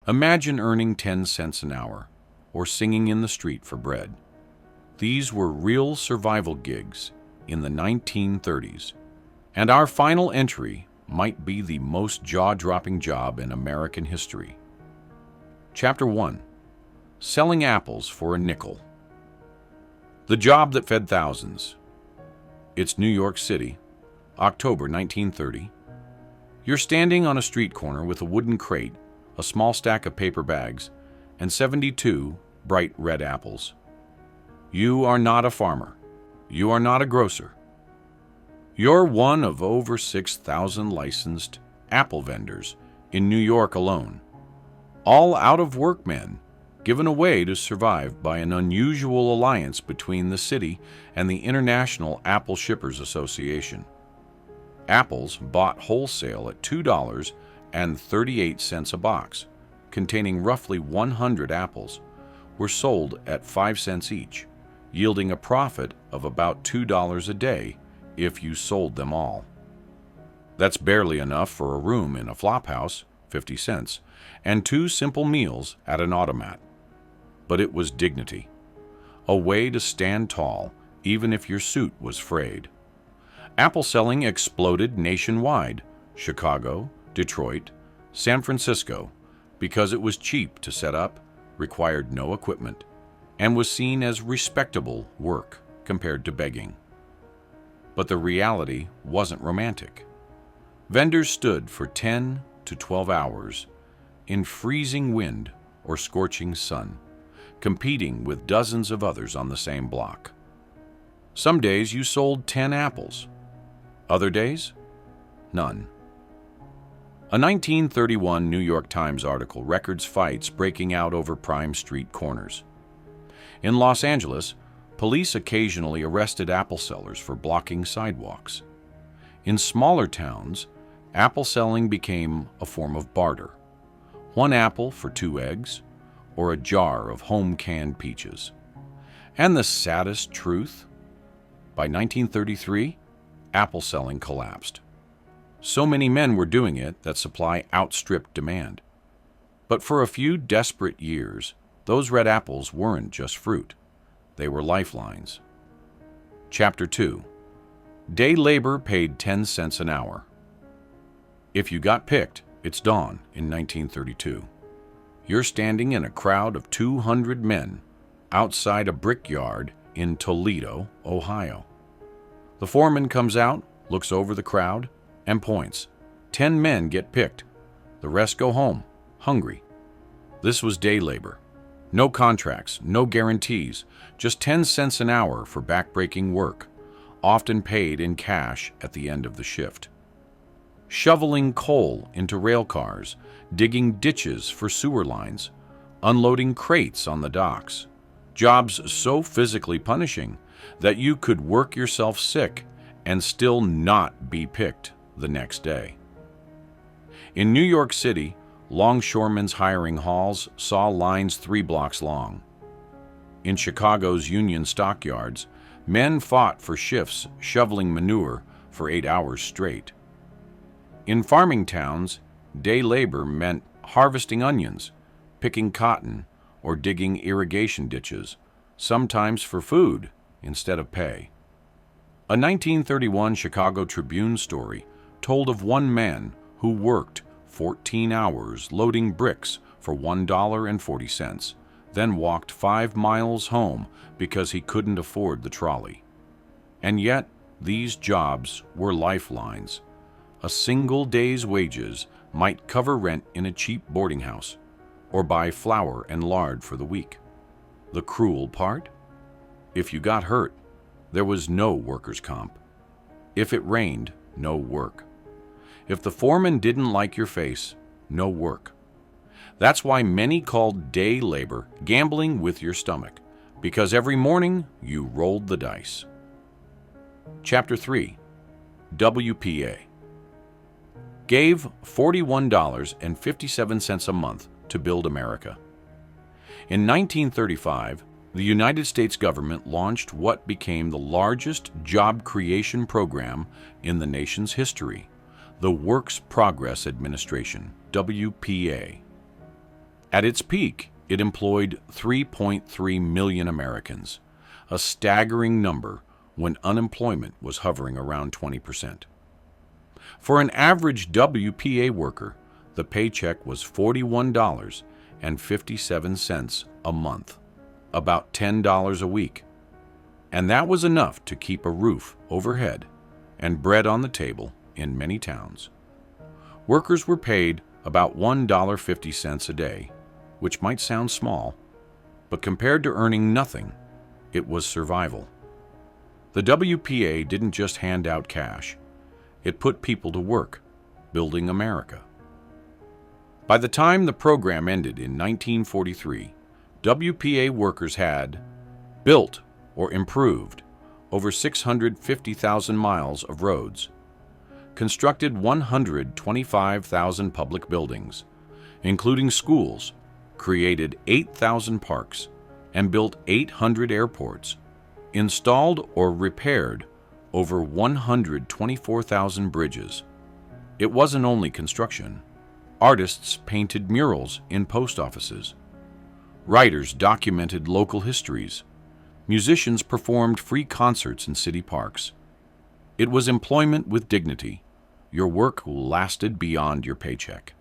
Imagine earning 10 cents an hour or singing in the street for bread. These were real survival gigs in the 1930s, and our final entry might be the most jaw-dropping job in American history. Chapter 1. Selling apples for a nickel. The job that fed thousands. It's New York City, October 1930. You're standing on a street corner with a wooden crate, a small stack of paper bags, and 72 bright red apples. You are not a farmer. You are not a grocer. You're one of over 6,000 licensed apple vendors in New York alone, all out-of-work men given away to survive by an unusual alliance between the city and the International Apple Shippers Association. Apples bought wholesale at $2.38 a box, containing roughly 100 apples, were sold at 5 cents each, yielding a profit of about $2 a day if you sold them all. That's barely enough for a room in a flophouse, 50 cents, and 2 simple meals at an automat. But it was dignity, a way to stand tall even if your suit was frayed. Apple selling exploded nationwide, Chicago, Detroit, San Francisco, because it was cheap to set up, required no equipment, and was seen as respectable work compared to begging. But the reality wasn't romantic. Vendors stood for 10 to 12 hours in freezing wind or scorching sun, competing with dozens of others on the same block. Some days you sold 10 apples. Other days, none. A 1931 New York Times article records fights breaking out over prime street corners. In Los Angeles, police occasionally arrested apple sellers for blocking sidewalks. In smaller towns, apple selling became a form of barter. 1 apple for 2 eggs, or a jar of home-canned peaches. And the saddest truth? By 1933, apple selling collapsed. So many men were doing it that supply outstripped demand. But for a few desperate years, those red apples weren't just fruit. They were lifelines. Chapter 2. Day labor paid 10 cents an hour. If you got picked, it's dawn in 1932. You're standing in a crowd of 200 men outside a brickyard in Toledo, Ohio. The foreman comes out, looks over the crowd, and points. 10 men get picked. The rest go home, hungry. This was day labor. No contracts, no guarantees, just 10 cents an hour for backbreaking work, often paid in cash at the end of the shift. Shoveling coal into rail cars, digging ditches for sewer lines, unloading crates on the docks. Jobs so physically punishing that you could work yourself sick and still not be picked the next day. In New York City, longshoremen's hiring halls saw lines 3 blocks long. In Chicago's Union stockyards, men fought for shifts shoveling manure for 8 hours straight. In farming towns, day labor meant harvesting onions, picking cotton, or digging irrigation ditches, sometimes for food instead of pay. A 1931 Chicago Tribune story told of one man who worked 14 hours loading bricks for $1.40, then walked 5 miles home because he couldn't afford the trolley. And yet, these jobs were lifelines. A single day's wages might cover rent in a cheap boarding house or buy flour and lard for the week. The cruel part? If you got hurt, there was no workers' comp. If it rained, no work. If the foreman didn't like your face, no work. That's why many called day labor gambling with your stomach, because every morning you rolled the dice. Chapter 3. WPA. Gave $41.57 a month to build America. In 1935, the United States government launched what became the largest job creation program in the nation's history, the Works Progress Administration, WPA. At its peak, it employed 3.3 million Americans, a staggering number when unemployment was hovering around 20%. For an average WPA worker, the paycheck was $41.57 a month, about $10 a week. And that was enough to keep a roof overhead and bread on the table in many towns. Workers were paid about $1.50 a day, which might sound small, but compared to earning nothing, it was survival. The WPA didn't just hand out cash. It put people to work, building America. By the time the program ended in 1943, WPA workers had built or improved over 650,000 miles of roads, constructed 125,000 public buildings, including schools, created 8,000 parks, and built 800 airports, installed or repaired over 124,000 bridges. It wasn't only construction. Artists painted murals in post offices. Writers documented local histories. Musicians performed free concerts in city parks. It was employment with dignity. Your work lasted beyond your paycheck.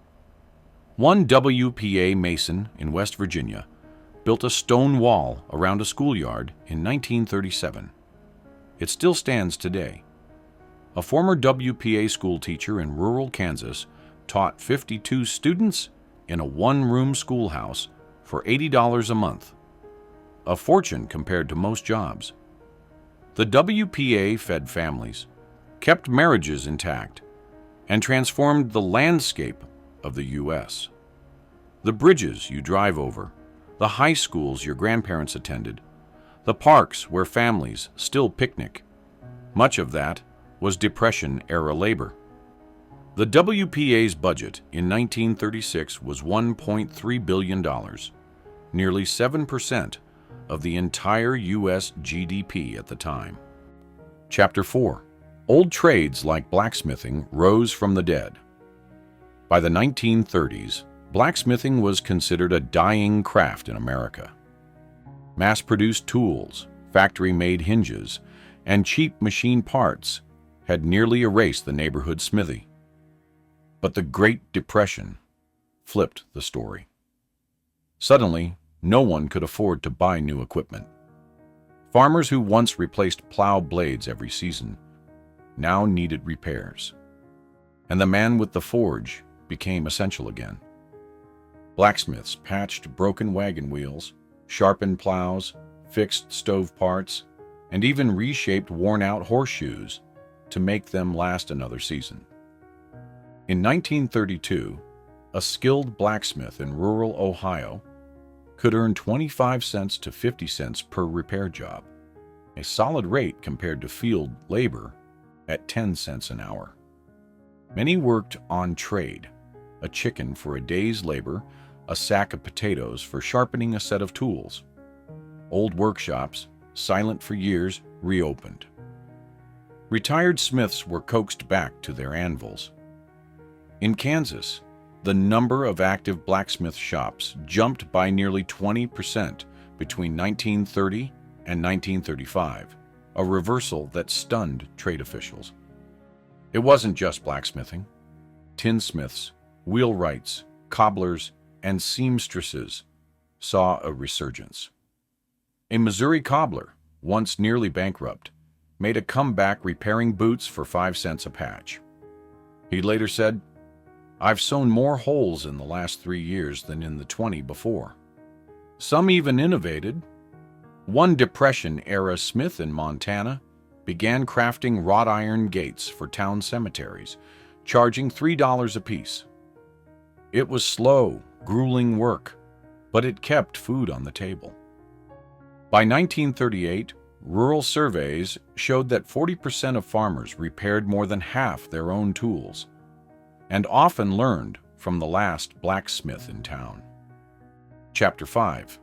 One WPA mason in West Virginia built a stone wall around a schoolyard in 1937. It still stands today. A former WPA school teacher in rural Kansas taught 52 students in a one-room schoolhouse for $80 a month, a fortune compared to most jobs. The WPA fed families, kept marriages intact, and transformed the landscape of the U.S. The bridges you drive over, the high schools your grandparents attended, the parks where families still picnic, much of that was Depression-era labor. The WPA's budget in 1936 was $1.3 billion, nearly 7% of the entire U.S. GDP at the time. Chapter 4. Old trades like blacksmithing rose from the dead. By the 1930s, blacksmithing was considered a dying craft in America. Mass-produced tools, factory-made hinges, and cheap machine parts had nearly erased the neighborhood smithy. But the Great Depression flipped the story. Suddenly, no one could afford to buy new equipment. Farmers who once replaced plow blades every season now needed repairs. And the man with the forge became essential again. Blacksmiths patched broken wagon wheels, sharpened plows, fixed stove parts, and even reshaped worn-out horseshoes to make them last another season. In 1932, a skilled blacksmith in rural Ohio could earn 25 cents to 50 cents per repair job, a solid rate compared to field labor at 10 cents an hour. Many worked on trade, a chicken for a day's labor, a sack of potatoes for sharpening a set of tools. Old workshops, silent for years, reopened. Retired smiths were coaxed back to their anvils. In Kansas, the number of active blacksmith shops jumped by nearly 20% between 1930 and 1935, a reversal that stunned trade officials. It wasn't just blacksmithing. Tinsmiths, wheelwrights, cobblers, and seamstresses saw a resurgence. A Missouri cobbler, once nearly bankrupt, made a comeback repairing boots for 5 cents a patch. He later said, "I've sewn more holes in the last 3 years than in the 20 before." Some even innovated. One Depression-era smith in Montana began crafting wrought iron gates for town cemeteries, charging $3 apiece. It was slow, grueling work, but it kept food on the table. By 1938, rural surveys showed that 40% of farmers repaired more than half their own tools, and often learned from the last blacksmith in town. Chapter 5.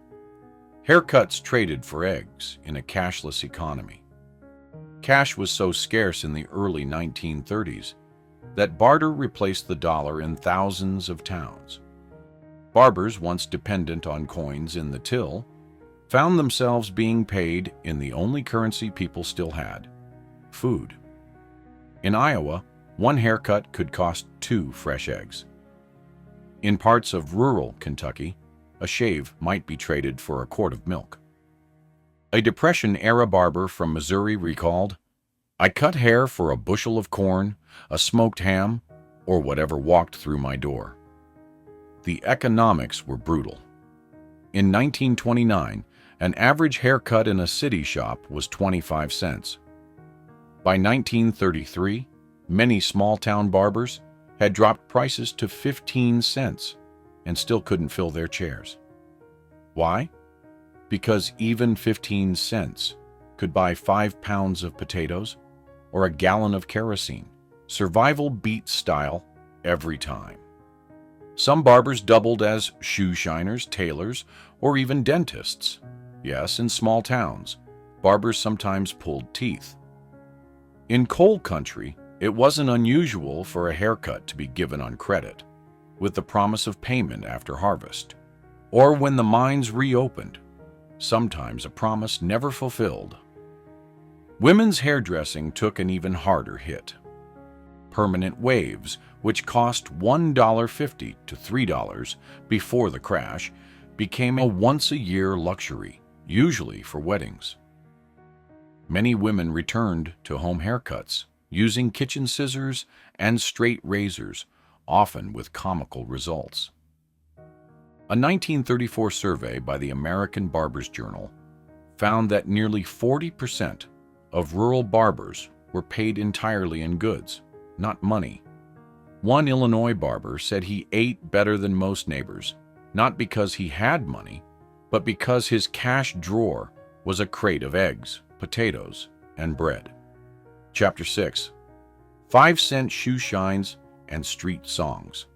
Haircuts traded for eggs in a cashless economy. Cash was so scarce in the early 1930s that barter replaced the dollar in thousands of towns. Barbers, once dependent on coins in the till, found themselves being paid in the only currency people still had: food. In Iowa, one haircut could cost 2 fresh eggs. In parts of rural Kentucky, a shave might be traded for a quart of milk. A Depression-era barber from Missouri recalled, "I cut hair for a bushel of corn, a smoked ham, or whatever walked through my door." The economics were brutal. In 1929, an average haircut in a city shop was 25 cents. By 1933, many small-town barbers had dropped prices to 15 cents and still couldn't fill their chairs. Why? Because even 15 cents could buy 5 pounds of potatoes or a gallon of kerosene, survival beat style every time. Some barbers doubled as shoe shiners, tailors, or even dentists. Yes, in small towns, barbers sometimes pulled teeth. In coal country, it wasn't unusual for a haircut to be given on credit, with the promise of payment after harvest, or when the mines reopened, sometimes a promise never fulfilled. Women's hairdressing took an even harder hit. Permanent waves, which cost $1.50 to $3 before the crash, became a once-a-year luxury, usually for weddings. Many women returned to home haircuts, using kitchen scissors and straight razors, often with comical results. A 1934 survey by the American Barber's Journal found that nearly 40% of rural barbers were paid entirely in goods, not money. One Illinois barber said he ate better than most neighbors, not because he had money, but because his cash drawer was a crate of eggs, potatoes, and bread. Chapter 6. 5-cent shoe shines and street songs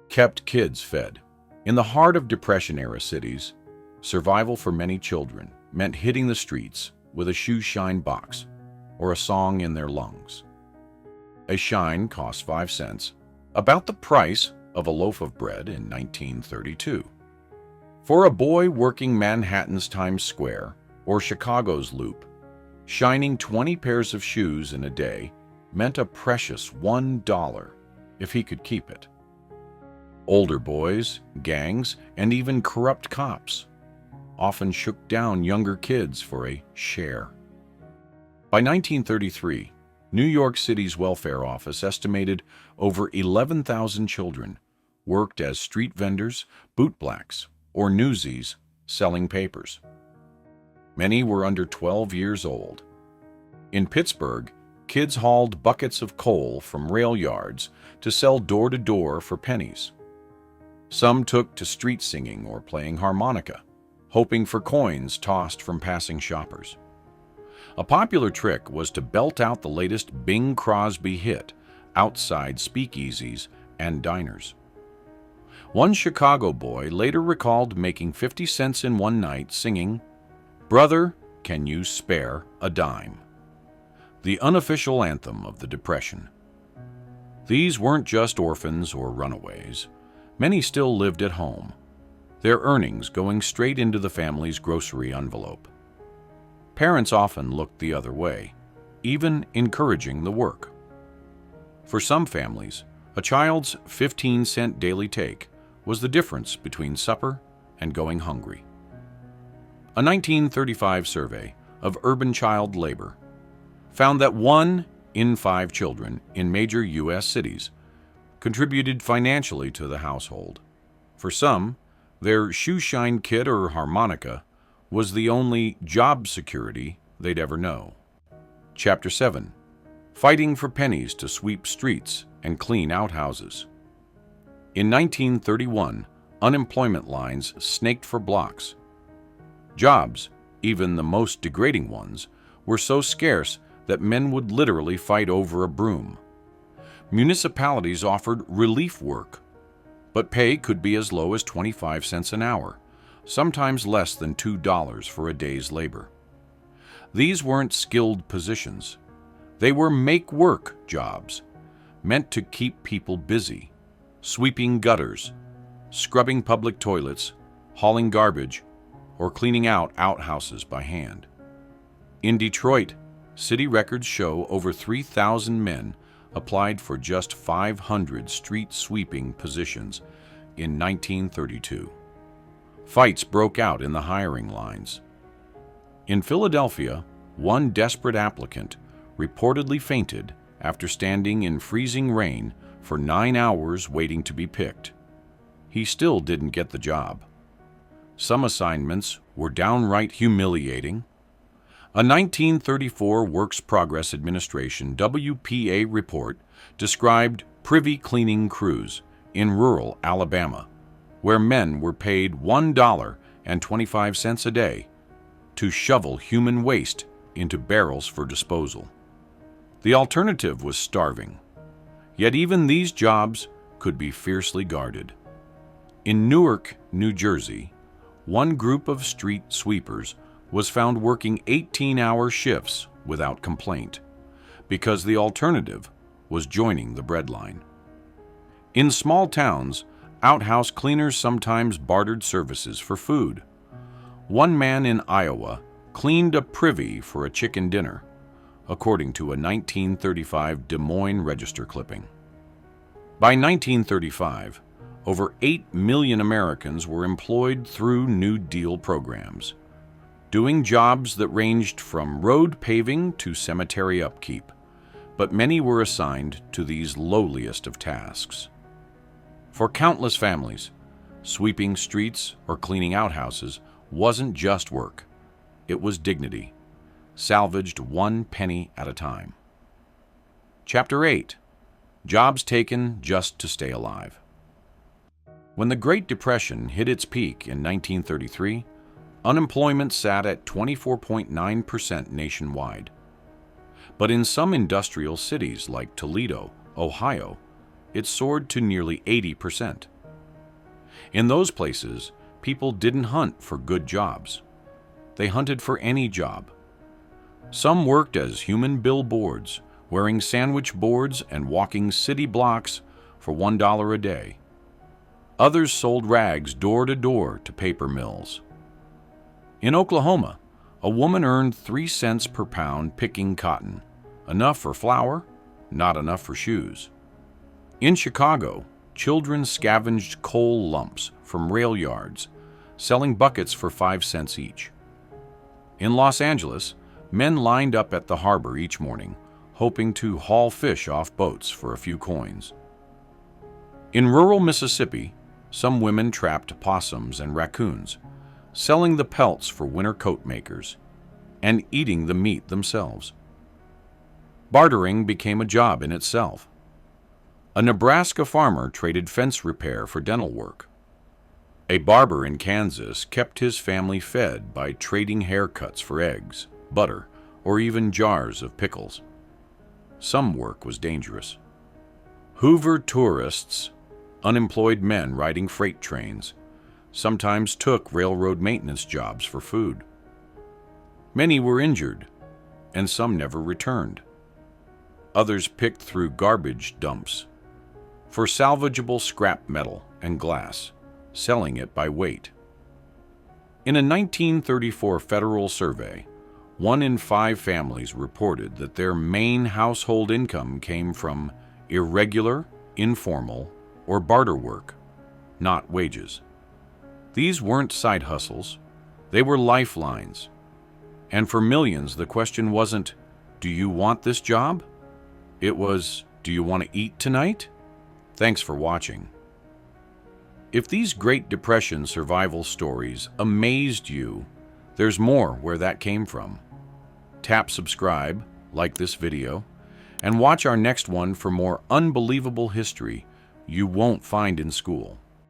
kept kids fed. In the heart of Depression-era cities, survival for many children meant hitting the streets with a shoe shine box or a song in their lungs. A shine cost 5 cents, about the price of a loaf of bread in 1932. For a boy working Manhattan's Times Square or Chicago's Loop, shining 20 pairs of shoes in a day meant a precious $1 if he could keep it. Older boys, gangs, and even corrupt cops often shook down younger kids for a share. By 1933, New York City's welfare office estimated over 11,000 children worked as street vendors, bootblacks, or newsies selling papers. Many were under 12 years old. In Pittsburgh, kids hauled buckets of coal from rail yards to sell door-to-door for pennies. Some took to street singing or playing harmonica, hoping for coins tossed from passing shoppers. A popular trick was to belt out the latest Bing Crosby hit outside speakeasies and diners. One Chicago boy later recalled making 50 cents in one night singing, "Brother, can you spare a dime?" the unofficial anthem of the Depression. These weren't just orphans or runaways. Many still lived at home, their earnings going straight into the family's grocery envelope. Parents often looked the other way, even encouraging the work. For some families, a child's 15-cent daily take was the difference between supper and going hungry. A 1935 survey of urban child labor found that 1 in 5 children in major U.S. cities contributed financially to the household. For some, their shoe-shine kit or harmonica was the only job security they'd ever know. Chapter 7. Fighting for pennies to sweep streets and clean outhouses. In 1931, unemployment lines snaked for blocks. Jobs, even the most degrading ones, were so scarce that men would literally fight over a broom. Municipalities offered relief work, but pay could be as low as 25 cents an hour, sometimes less than $2 for a day's labor. These weren't skilled positions. They were make-work jobs, meant to keep people busy, sweeping gutters, scrubbing public toilets, hauling garbage, or cleaning out outhouses by hand. In Detroit, city records show over 3,000 men applied for just 500 street sweeping positions in 1932. Fights broke out in the hiring lines. In Philadelphia, one desperate applicant reportedly fainted after standing in freezing rain for 9 hours waiting to be picked. He still didn't get the job. Some assignments were downright humiliating. A 1934 Works Progress Administration WPA report described privy cleaning crews in rural Alabama, where men were paid $1.25 a day to shovel human waste into barrels for disposal. The alternative was starving. Yet even these jobs could be fiercely guarded. In Newark, New Jersey, one group of street sweepers was found working 18-hour shifts without complaint, because the alternative was joining the breadline. In small towns, outhouse cleaners sometimes bartered services for food. One man in Iowa cleaned a privy for a chicken dinner, according to a 1935 Des Moines Register clipping. By 1935, over 8 million Americans were employed through New Deal programs, doing jobs that ranged from road paving to cemetery upkeep, but many were assigned to these lowliest of tasks. For countless families, sweeping streets or cleaning outhouses wasn't just work. It was dignity, salvaged 1 penny at a time. Chapter 8. Jobs taken just to stay alive. When the Great Depression hit its peak in 1933, unemployment sat at 24.9% nationwide. But in some industrial cities like Toledo, Ohio, it soared to nearly 80%. In those places, people didn't hunt for good jobs. They hunted for any job. Some worked as human billboards, wearing sandwich boards and walking city blocks for $1 a day. Others sold rags door to door to paper mills. In Oklahoma, a woman earned 3 cents per pound picking cotton, enough for flour, not enough for shoes. In Chicago, children scavenged coal lumps from rail yards, selling buckets for 5 cents each. In Los Angeles, men lined up at the harbor each morning, hoping to haul fish off boats for a few coins. In rural Mississippi, some women trapped possums and raccoons, selling the pelts for winter coat makers, and eating the meat themselves. Bartering became a job in itself. A Nebraska farmer traded fence repair for dental work. A barber in Kansas kept his family fed by trading haircuts for eggs, butter, or even jars of pickles. Some work was dangerous. Hoover tourists, unemployed men riding freight trains, sometimes took railroad maintenance jobs for food. Many were injured, and some never returned. Others picked through garbage dumps for salvageable scrap metal and glass, selling it by weight. In a 1934 federal survey, 1 in 5 families reported that their main household income came from irregular, informal, or barter work, not wages. These weren't side hustles, they were lifelines. And for millions, the question wasn't, "Do you want this job?" It was, "Do you want to eat tonight?" Thanks for watching. If these Great Depression survival stories amazed you, there's more where that came from. Tap subscribe, like this video, and watch our next one for more unbelievable history you won't find in school.